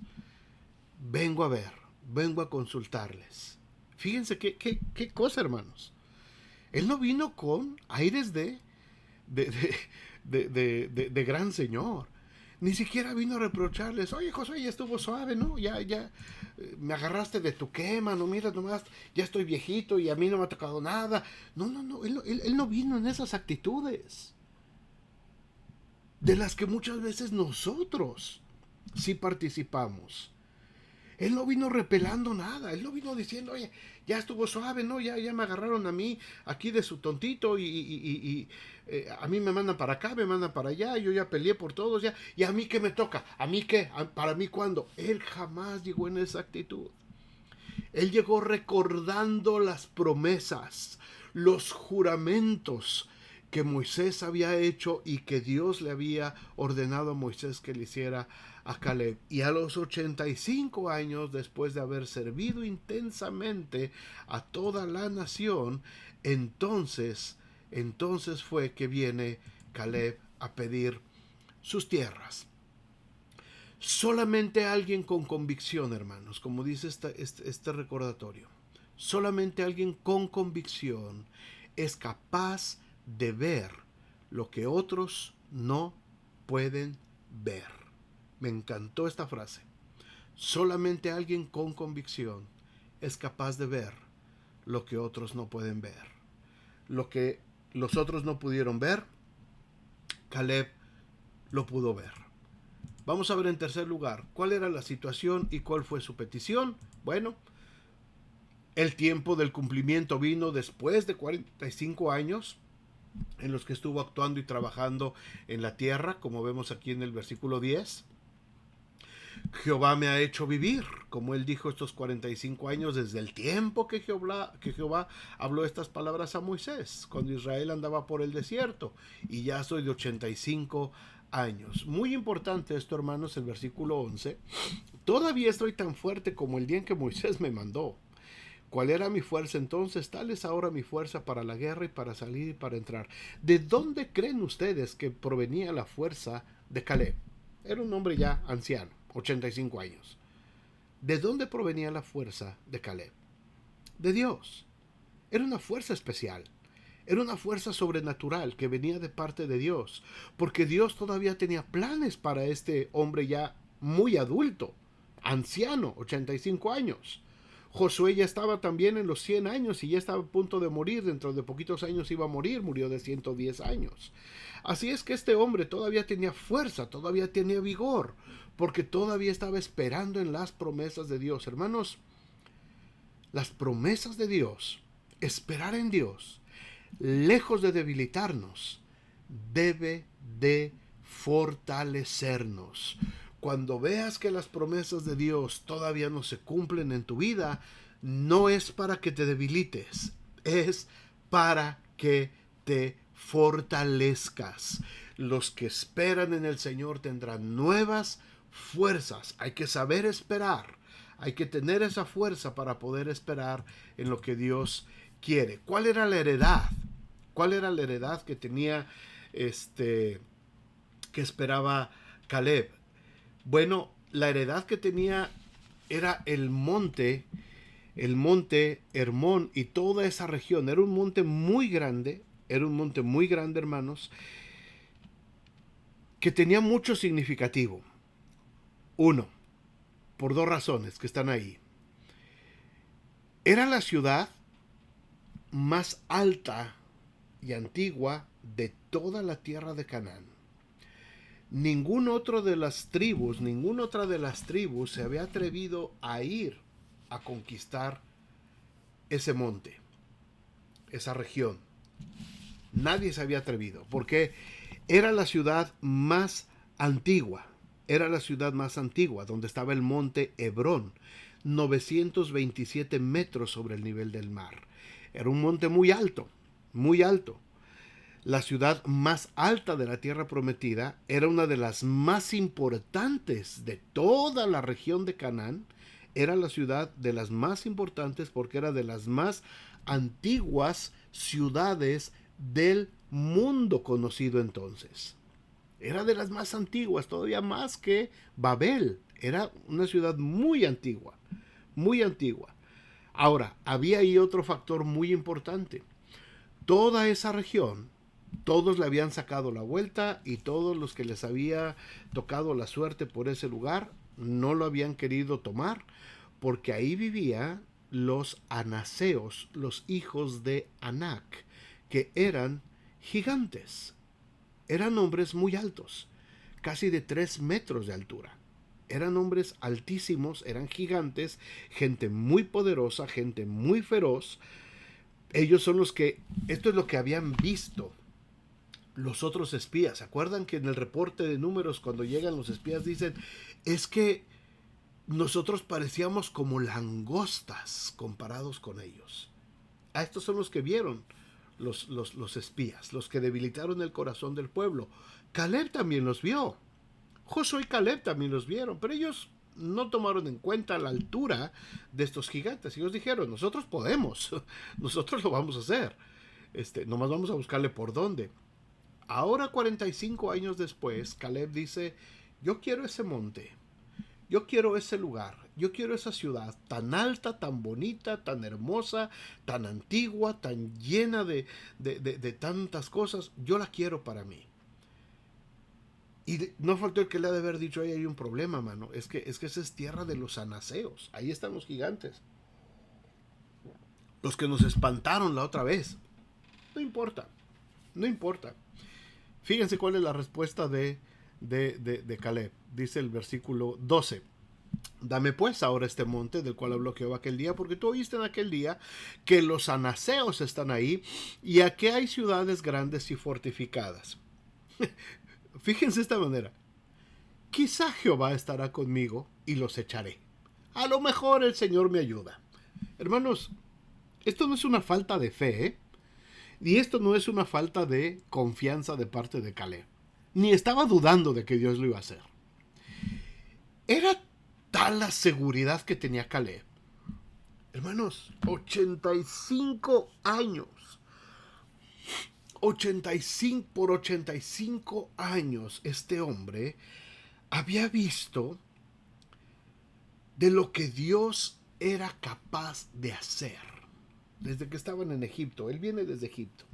Vengo a consultarles. Fíjense qué cosa, hermanos. Él no vino con aires de gran señor. Ni siquiera vino a reprocharles: oye, Josué, ya estuvo suave, ¿no? Ya, me agarraste de tu quema, no, mira nomás, ya estoy viejito y a mí no me ha tocado nada. No, él no vino en esas actitudes, de las que muchas veces nosotros sí participamos. Él no vino repelando nada, él no vino diciendo: oye, ya estuvo suave, ¿no? Ya me agarraron a mí aquí de su tontito y a mí me mandan para acá, me mandan para allá, yo ya peleé por todos, ya, y a mí qué me toca, a mí qué, para mí cuándo. Él jamás llegó en esa actitud. Él llegó recordando las promesas, los juramentos que Moisés había hecho y que Dios le había ordenado a Moisés que le hiciera a Caleb. Y a los 85 años, después de haber servido intensamente a toda la nación, entonces fue que viene Caleb a pedir sus tierras. Solamente alguien con convicción, hermanos, como dice este recordatorio, solamente alguien con convicción es capaz de ver lo que otros no pueden ver. Me encantó esta frase. Solamente alguien con convicción es capaz de ver lo que otros no pueden ver. Lo que los otros no pudieron ver, Caleb lo pudo ver. Vamos a ver en tercer lugar cuál era la situación y cuál fue su petición. Bueno, el tiempo del cumplimiento vino después de 45 años en los que estuvo actuando y trabajando en la tierra, como vemos aquí en el versículo 10. Jehová me ha hecho vivir como él dijo, estos 45 años desde el tiempo que Jehová habló estas palabras a Moisés, cuando Israel andaba por el desierto, y ya soy de 85 años. Muy importante esto, hermanos, el versículo 11. Todavía estoy tan fuerte como el día en que Moisés me mandó. ¿Cuál era mi fuerza entonces? Tal es ahora mi fuerza para la guerra y para salir y para entrar. ¿De dónde creen ustedes que provenía la fuerza de Caleb? Era un hombre ya anciano, 85 años. ¿De dónde provenía la fuerza de Caleb? De Dios. Era una fuerza especial. Era una fuerza sobrenatural que venía de parte de Dios, porque Dios todavía tenía planes para este hombre ya muy adulto, anciano, 85 años. Josué ya estaba también en los 100 años y ya estaba a punto de morir. Dentro de poquitos años iba a morir, murió de 110 años. Así es que este hombre todavía tenía fuerza, todavía tenía vigor, porque todavía estaba esperando en las promesas de Dios. Hermanos, las promesas de Dios, esperar en Dios, lejos de debilitarnos, debe de fortalecernos. Cuando veas que las promesas de Dios todavía no se cumplen en tu vida, no es para que te debilites, es para que te fortalezcas. Los que esperan en el Señor tendrán nuevas fuerzas. Hay que saber esperar. Hay que tener esa fuerza para poder esperar en lo que Dios quiere. ¿Cuál era la heredad? ¿Cuál era la heredad que tenía que esperaba Caleb? Bueno, la heredad que tenía era el monte Hermón y toda esa región. Era un monte muy grande, hermanos, que tenía mucho significativo. Uno, por dos razones que están ahí. Era la ciudad más alta y antigua de toda la tierra de Canaán. Ninguna otra de las tribus se había atrevido a ir a conquistar ese monte, esa región. Nadie se había atrevido, porque era la ciudad más antigua. Donde estaba el monte Hebrón, 927 metros sobre el nivel del mar. Era un monte muy alto, muy alto. La ciudad más alta de la tierra prometida era una de las más importantes de toda la región de Canaán. Era la ciudad de las más importantes porque era de las más antiguas ciudades del mundo conocido entonces. Era de las más antiguas, todavía más que Babel. Era una ciudad muy antigua, muy antigua. Ahora, había ahí otro factor muy importante. Toda esa región, todos le habían sacado la vuelta y todos los que les había tocado la suerte por ese lugar no lo habían querido tomar, porque ahí vivían los anaseos, los hijos de Anac, que eran gigantes. Eran hombres muy altos, casi de 3 metros de altura. Eran hombres altísimos, eran gigantes, gente muy poderosa, gente muy feroz. Ellos son los que, esto es lo que habían visto los otros espías. ¿Se acuerdan que en el reporte de números, cuando llegan los espías, dicen, es que nosotros parecíamos como langostas comparados con ellos? A estos son los que vieron los espías, los que debilitaron el corazón del pueblo. Caleb también los vio. Josué y Caleb también los vieron, pero ellos no tomaron en cuenta la altura de estos gigantes. Ellos dijeron, nosotros podemos, nosotros lo vamos a hacer. Nomás vamos a buscarle por dónde. Ahora, 45 años después, Caleb dice, yo quiero ese monte, yo quiero ese lugar, yo quiero esa ciudad tan alta, tan bonita, tan hermosa, tan antigua, tan llena de tantas cosas. Yo la quiero para mí. Y no faltó el que le ha de haber dicho, ahí hay un problema, mano. Es que esa es tierra de los anaseos. Ahí están los gigantes. Los que nos espantaron la otra vez. No importa. No importa. Fíjense cuál es la respuesta de Caleb. Dice el versículo 12. Dame pues ahora este monte del cual habló Jehová aquel día, porque tú oíste en aquel día que los anaseos están ahí y aquí hay ciudades grandes y fortificadas. Fíjense esta manera. Quizá Jehová estará conmigo y los echaré. A lo mejor el Señor me ayuda. Hermanos, esto no es una falta de fe, ¿eh? Y esto no es una falta de confianza de parte de Caleb. Ni estaba dudando de que Dios lo iba a hacer. Era tal la seguridad que tenía Caleb. Hermanos, 85 años. 85 años este hombre había visto de lo que Dios era capaz de hacer. Desde que estaban en Egipto. Él viene desde Egipto.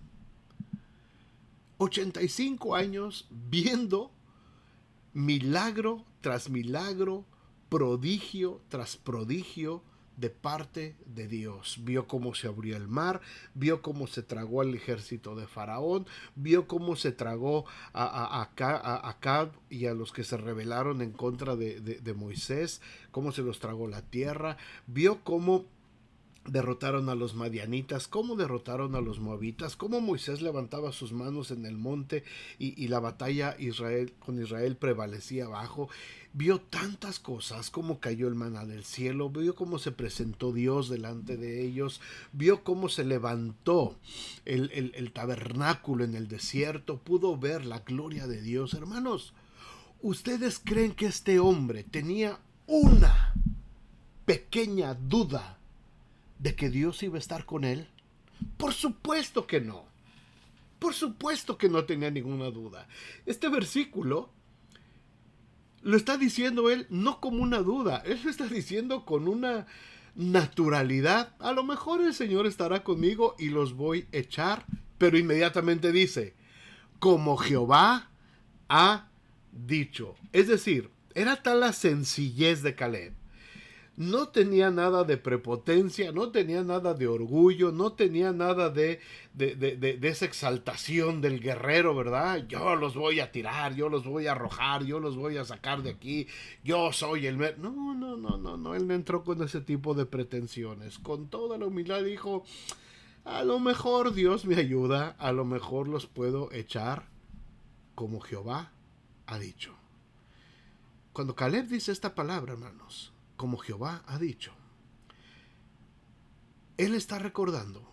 85 años viendo milagro tras milagro, prodigio tras prodigio de parte de Dios. Vio cómo se abrió el mar, vio cómo se tragó al ejército de Faraón, vio cómo se tragó a Acab y a los que se rebelaron en contra de Moisés, cómo se los tragó la tierra, vio cómo derrotaron a los madianitas, cómo derrotaron a los moabitas, cómo Moisés levantaba sus manos en el monte y la batalla con Israel prevalecía abajo. Vio tantas cosas, cómo cayó el maná del cielo, vio cómo se presentó Dios delante de ellos, vio cómo se levantó el tabernáculo en el desierto, pudo ver la gloria de Dios. Hermanos, ¿ustedes creen que este hombre tenía una pequeña duda de que Dios iba a estar con él? Por supuesto que no. Por supuesto que no tenía ninguna duda. Este versículo lo está diciendo él no como una duda. Él lo está diciendo con una naturalidad. A lo mejor el Señor estará conmigo y los voy a echar. Pero inmediatamente dice, como Jehová ha dicho. Es decir, era tal la sencillez de Caleb. No tenía nada de prepotencia, no tenía nada de orgullo, no tenía nada de esa exaltación del guerrero, ¿verdad? Yo los voy a tirar, yo los voy a arrojar, yo los voy a sacar de aquí, yo soy el... No, él no entró con ese tipo de pretensiones. Con toda la humildad dijo, a lo mejor Dios me ayuda, a lo mejor los puedo echar como Jehová ha dicho. Cuando Caleb dice esta palabra, hermanos, como Jehová ha dicho, él está recordando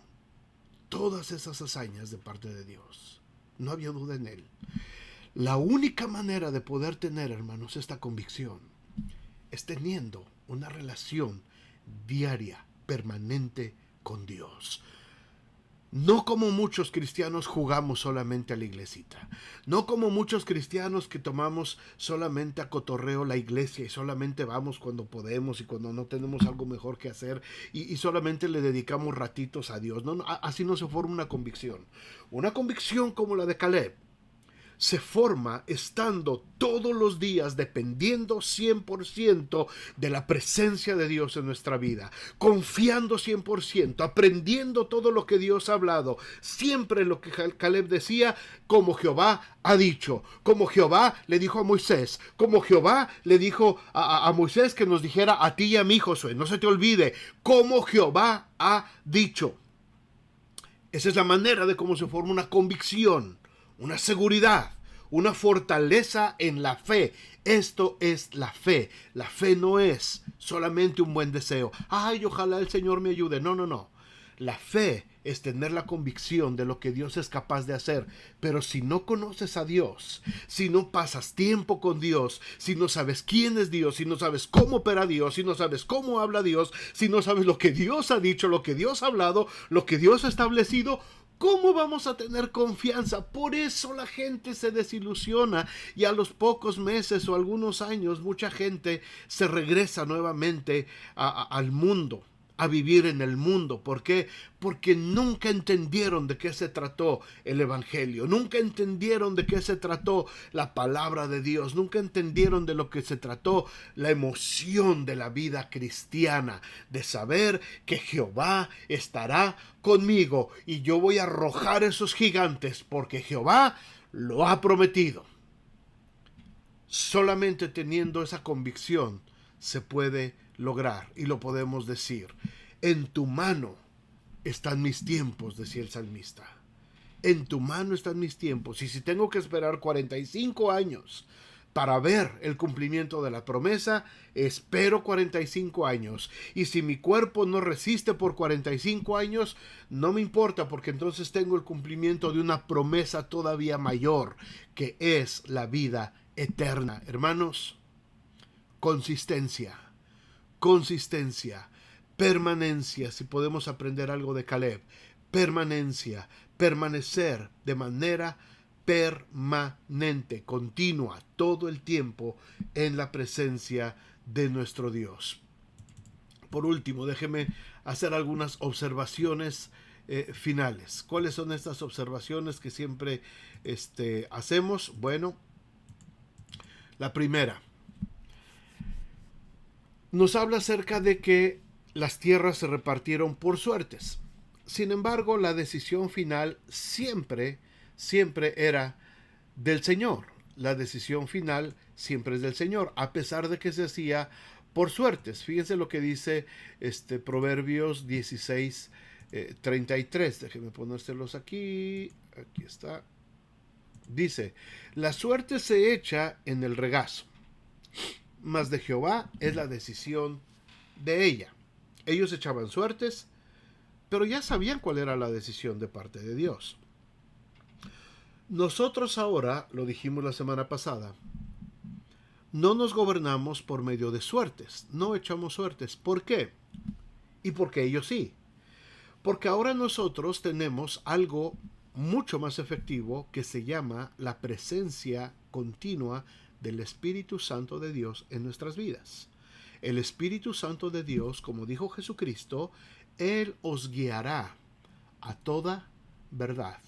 todas esas hazañas de parte de Dios. No había duda en él. La única manera de poder tener, hermanos, esta convicción es teniendo una relación diaria, permanente con Dios. No como muchos cristianos jugamos solamente a la iglesita. No como muchos cristianos que tomamos solamente a cotorreo la iglesia y solamente vamos cuando podemos y cuando no tenemos algo mejor que hacer y solamente le dedicamos ratitos a Dios. No, así no se forma una convicción. Una convicción como la de Caleb se forma estando todos los días dependiendo 100% de la presencia de Dios en nuestra vida, confiando 100%, aprendiendo todo lo que Dios ha hablado, siempre lo que Caleb decía, como Jehová ha dicho, como Jehová le dijo a Moisés, como Jehová le dijo a Moisés que nos dijera a ti y a mí, Josué, no se te olvide, como Jehová ha dicho. Esa es la manera de cómo se forma una convicción, una seguridad, una fortaleza en la fe. Esto es la fe. La fe no es solamente un buen deseo. Ay, ojalá el Señor me ayude. No. La fe es tener la convicción de lo que Dios es capaz de hacer. Pero si no conoces a Dios, si no pasas tiempo con Dios, si no sabes quién es Dios, si no sabes cómo opera Dios, si no sabes cómo habla Dios, si no sabes lo que Dios ha dicho, lo que Dios ha hablado, lo que Dios ha establecido, ¿cómo vamos a tener confianza? Por eso la gente se desilusiona y a los pocos meses o algunos años mucha gente se regresa nuevamente al mundo, a vivir en el mundo. ¿Por qué? Porque nunca entendieron de qué se trató el Evangelio, nunca entendieron de qué se trató la palabra de Dios, nunca entendieron de lo que se trató la emoción de la vida cristiana, de saber que Jehová estará conmigo y yo voy a arrojar esos gigantes porque Jehová lo ha prometido. Solamente teniendo esa convicción se puede lograr y lo podemos decir. En tu mano están mis tiempos, decía el salmista. En tu mano están mis tiempos. Y si tengo que esperar 45 años para ver el cumplimiento de la promesa, espero 45 años. Y si mi cuerpo no resiste por 45 años, no me importa, porque entonces tengo el cumplimiento de una promesa todavía mayor, que es la vida eterna. Hermanos, consistencia, consistencia, permanencia. Si podemos aprender algo de Caleb, permanencia, permanecer de manera permanente, continua, todo el tiempo en la presencia de nuestro Dios. Por último, déjeme hacer algunas observaciones finales. ¿Cuáles son estas observaciones que siempre hacemos? Bueno, la primera nos habla acerca de que las tierras se repartieron por suertes. Sin embargo, la decisión final siempre era del Señor. La decisión final siempre es del Señor, a pesar de que se hacía por suertes. Fíjense lo que dice Proverbios 16, 33. Déjenme ponérselos aquí. Aquí está. Dice, la suerte se echa en el regazo, mas de Jehová es la decisión de ella. Ellos echaban suertes, pero ya sabían cuál era la decisión de parte de Dios. Nosotros ahora, lo dijimos la semana pasada, no nos gobernamos por medio de suertes, no echamos suertes. ¿Por qué? Y porque ellos sí. Porque ahora nosotros tenemos algo mucho más efectivo que se llama la presencia continua del Espíritu Santo de Dios en nuestras vidas. El Espíritu Santo de Dios, como dijo Jesucristo, Él os guiará a toda verdad.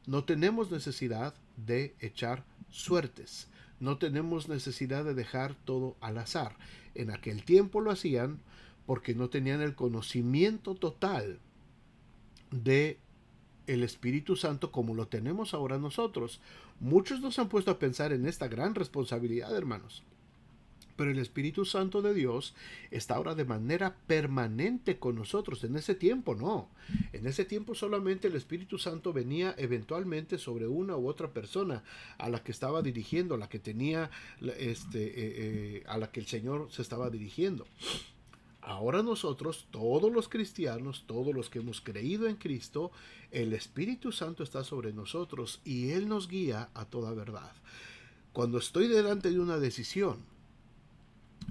No tenemos necesidad de echar suertes. No tenemos necesidad de dejar todo al azar. En aquel tiempo lo hacían porque no tenían el conocimiento total de el Espíritu Santo como lo tenemos ahora nosotros. Muchos nos han puesto a pensar en esta gran responsabilidad, hermanos. Pero el Espíritu Santo de Dios está ahora de manera permanente con nosotros. En ese tiempo no. En ese tiempo solamente el Espíritu Santo venía eventualmente sobre una u otra persona a la que estaba dirigiendo, a la que tenía, a la que el Señor se estaba dirigiendo. Ahora nosotros, todos los cristianos, todos los que hemos creído en Cristo, el Espíritu Santo está sobre nosotros y Él nos guía a toda verdad. Cuando estoy delante de una decisión,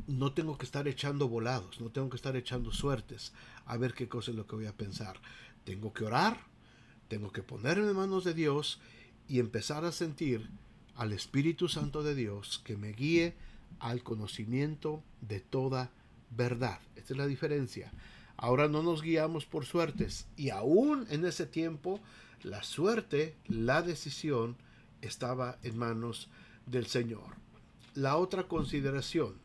no tengo que estar echando volados, no tengo que estar echando suertes a ver qué cosa es lo que voy a pensar. Tengo que orar, tengo que ponerme en manos de Dios y empezar a sentir al Espíritu Santo de Dios que me guíe al conocimiento de toda verdad. Esta es la diferencia. Ahora no nos guiamos por suertes y aún en ese tiempo la suerte, la decisión estaba en manos del Señor. La otra consideración: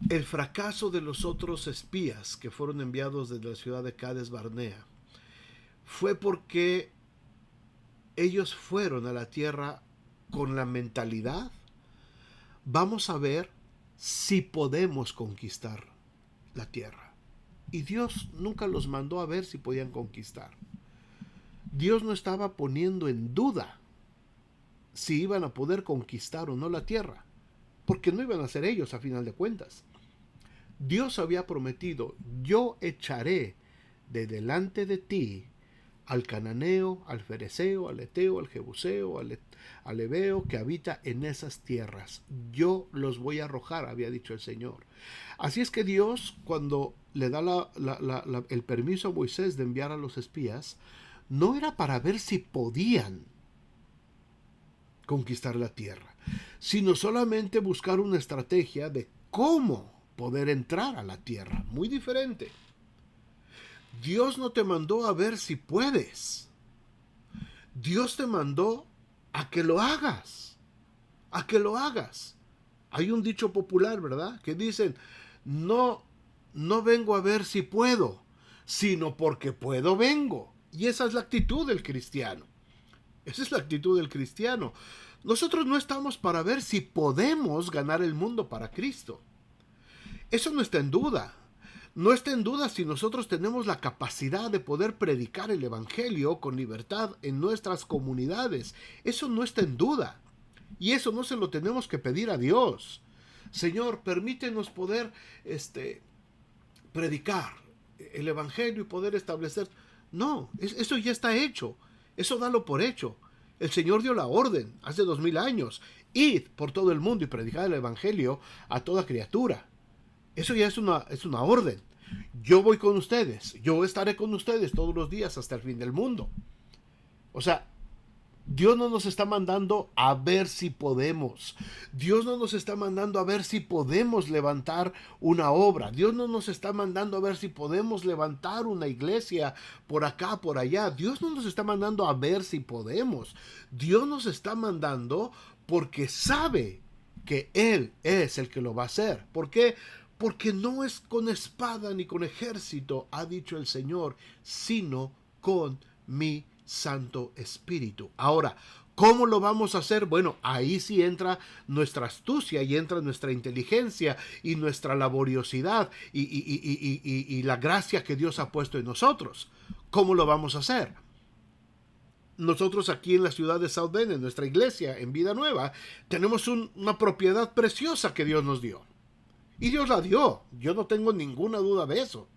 el fracaso de los otros espías que fueron enviados desde la ciudad de Cades Barnea fue porque ellos fueron a la tierra con la mentalidad: vamos a ver si podemos conquistar la tierra. Y Dios nunca los mandó a ver si podían conquistar. Dios no estaba poniendo en duda si iban a poder conquistar o no la tierra, porque no iban a ser ellos a final de cuentas. Dios había prometido: yo echaré de delante de ti al cananeo, al fereceo, al eteo, al jebuseo, al heveo que habita en esas tierras. Yo los voy a arrojar, había dicho el Señor. Así es que Dios, cuando le da el permiso a Moisés de enviar a los espías, no era para ver si podían conquistar la tierra, sino solamente buscar una estrategia de cómo poder entrar a la tierra. Muy diferente. Dios no te mandó a ver si puedes. Dios te mandó a que lo hagas. A que lo hagas. Hay un dicho popular, ¿verdad? Que dicen: no vengo a ver si puedo, sino porque puedo vengo. Y esa es la actitud del cristiano. Esa es la actitud del cristiano. Nosotros no estamos para ver si podemos ganar el mundo para Cristo. Eso no está en duda. No está en duda si nosotros tenemos la capacidad de poder predicar el Evangelio con libertad en nuestras comunidades. Eso no está en duda. Y eso no se lo tenemos que pedir a Dios. Señor, permítenos poder predicar el Evangelio y poder establecer. No, eso ya está hecho. Eso dalo por hecho. El Señor dio la orden hace 2000 años. Id por todo el mundo y predicad el Evangelio a toda criatura. Eso ya es una orden. Yo voy con ustedes. Yo estaré con ustedes todos los días hasta el fin del mundo. O sea, Dios no nos está mandando a ver si podemos. Dios no nos está mandando a ver si podemos levantar una obra. Dios no nos está mandando a ver si podemos levantar una iglesia por acá, por allá. Dios no nos está mandando a ver si podemos. Dios nos está mandando porque sabe que Él es el que lo va a hacer. ¿Por qué? Porque no es con espada ni con ejército, ha dicho el Señor, sino con mi Santo Espíritu. Ahora, ¿cómo lo vamos a hacer? Bueno, ahí sí entra nuestra astucia y entra nuestra inteligencia y nuestra laboriosidad y la gracia que Dios ha puesto en nosotros. ¿Cómo lo vamos a hacer? Nosotros aquí en la ciudad de South Bend, en nuestra iglesia, en Vida Nueva, tenemos una propiedad preciosa que Dios nos dio. Y Dios la dio. Yo no tengo ninguna duda de eso.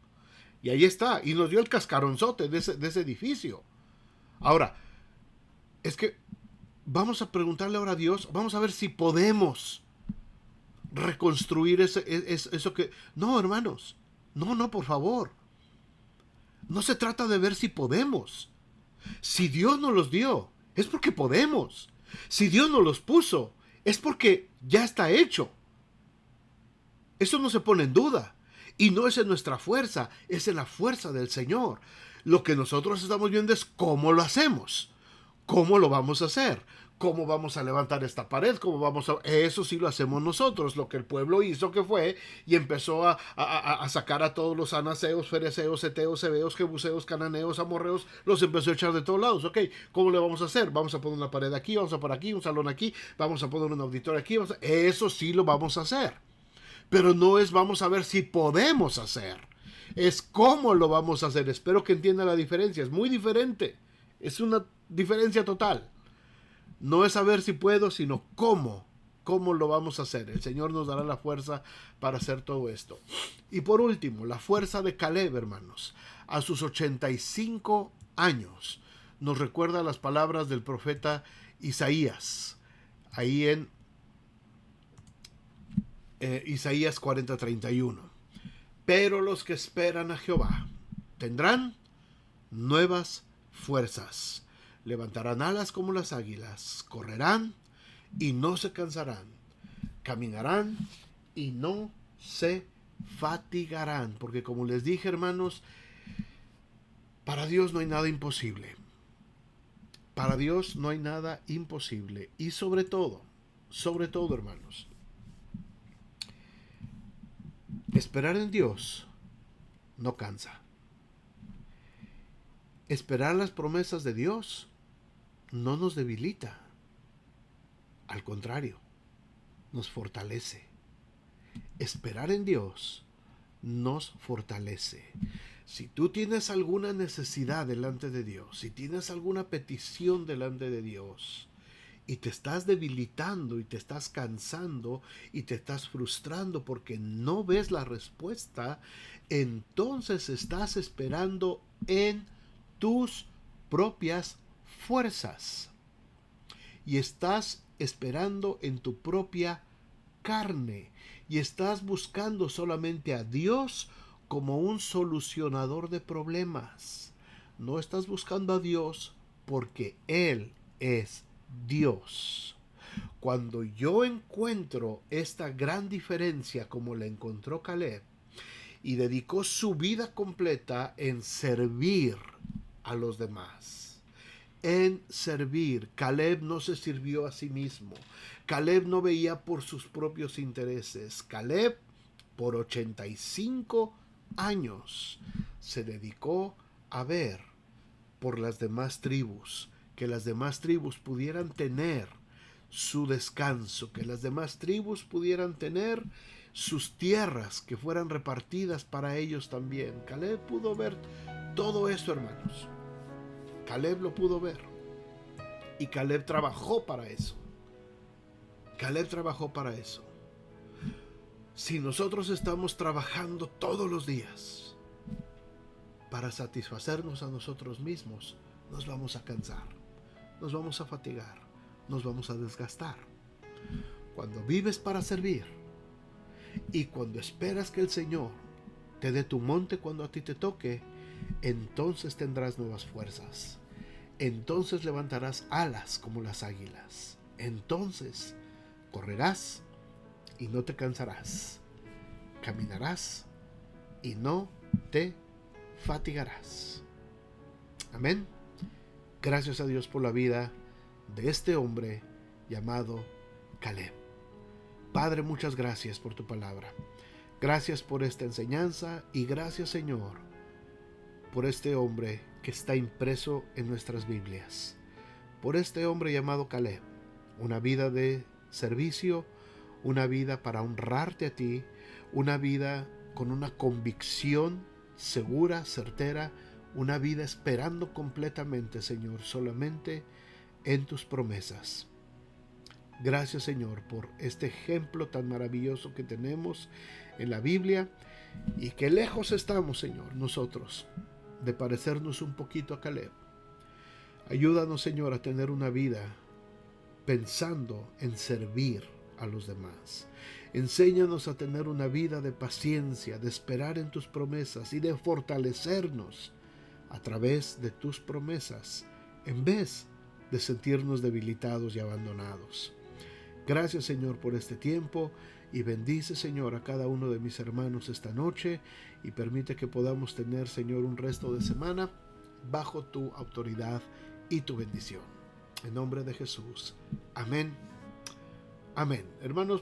Y ahí está. Y nos dio el cascaronzote de ese edificio. Ahora, es que vamos a preguntarle ahora a Dios, vamos a ver si podemos reconstruir eso que... No, hermanos, no, por favor. No se trata de ver si podemos. Si Dios nos los dio, es porque podemos. Si Dios nos los puso, es porque ya está hecho. Eso no se pone en duda. Y no es en nuestra fuerza, es en la fuerza del Señor. Lo que nosotros estamos viendo es cómo lo hacemos. ¿Cómo lo vamos a hacer? ¿Cómo vamos a levantar esta pared? ¿Cómo vamos a...? Eso sí lo hacemos nosotros. Lo que el pueblo hizo que fue y empezó a sacar a todos los anaseos, fereceos, eteos, heveos, jebuseos, cananeos, amorreos. Los empezó a echar de todos lados. Ok, ¿cómo le vamos a hacer? Vamos a poner una pared aquí, vamos a poner aquí, un salón aquí, vamos a poner un auditorio aquí. Eso sí lo vamos a hacer. Pero no es vamos a ver si podemos hacer. Es cómo lo vamos a hacer. Espero que entienda la diferencia. Es muy diferente. Es una diferencia total. No es saber si puedo, sino cómo. ¿Cómo lo vamos a hacer? El Señor nos dará la fuerza para hacer todo esto. Y por último, la fuerza de Caleb, hermanos. A sus 85 años. Nos recuerda las palabras del profeta Isaías. Ahí en Isaías 40:31. Pero los que esperan a Jehová tendrán nuevas fuerzas. Levantarán alas como las águilas. Correrán y no se cansarán. Caminarán y no se fatigarán. Porque como les dije, hermanos, para Dios no hay nada imposible. Para Dios no hay nada imposible. Y sobre todo, hermanos, esperar en Dios no cansa. Esperar las promesas de Dios no nos debilita. Al contrario, nos fortalece. Esperar en Dios nos fortalece. Si tú tienes alguna necesidad delante de Dios, si tienes alguna petición delante de Dios, y te estás debilitando y te estás cansando y te estás frustrando porque no ves la respuesta, entonces estás esperando en tus propias fuerzas y estás esperando en tu propia carne y estás buscando solamente a Dios como un solucionador de problemas. No estás buscando a Dios porque Él es Dios. Cuando yo encuentro esta gran diferencia como la encontró Caleb y dedicó su vida completa en servir a los demás, en servir. Caleb no se sirvió a sí mismo. Caleb no veía por sus propios intereses. Caleb, por 85 años, se dedicó a ver por las demás tribus, que las demás tribus pudieran tener su descanso, que las demás tribus pudieran tener sus tierras que fueran repartidas para ellos también. Caleb pudo ver todo esto, hermanos. Caleb lo pudo ver. Y Caleb trabajó para eso. Caleb trabajó para eso. Si nosotros estamos trabajando todos los días para satisfacernos a nosotros mismos, nos vamos a cansar, nos vamos a fatigar, nos vamos a desgastar. Cuando vives para servir y cuando esperas que el Señor te dé tu monte cuando a ti te toque, entonces tendrás nuevas fuerzas. Entonces levantarás alas como las águilas. Entonces correrás y no te cansarás. Caminarás y no te fatigarás. Amén. Gracias a Dios por la vida de este hombre llamado Caleb. Padre, muchas gracias por tu palabra. Gracias por esta enseñanza y gracias, Señor, por este hombre que está impreso en nuestras Biblias. Por este hombre llamado Caleb. Una vida de servicio, una vida para honrarte a ti, una vida con una convicción segura, certera, una vida esperando completamente, Señor, solamente en tus promesas. Gracias, Señor, por este ejemplo tan maravilloso que tenemos en la Biblia y que lejos estamos, Señor, nosotros, de parecernos un poquito a Caleb. Ayúdanos, Señor, a tener una vida pensando en servir a los demás. Enséñanos a tener una vida de paciencia, de esperar en tus promesas y de fortalecernos a través de tus promesas, en vez de sentirnos debilitados y abandonados. Gracias, Señor, por este tiempo y bendice, Señor, a cada uno de mis hermanos esta noche y permite que podamos tener, Señor, un resto de semana bajo tu autoridad y tu bendición. En nombre de Jesús. Amén. Amén. Hermanos,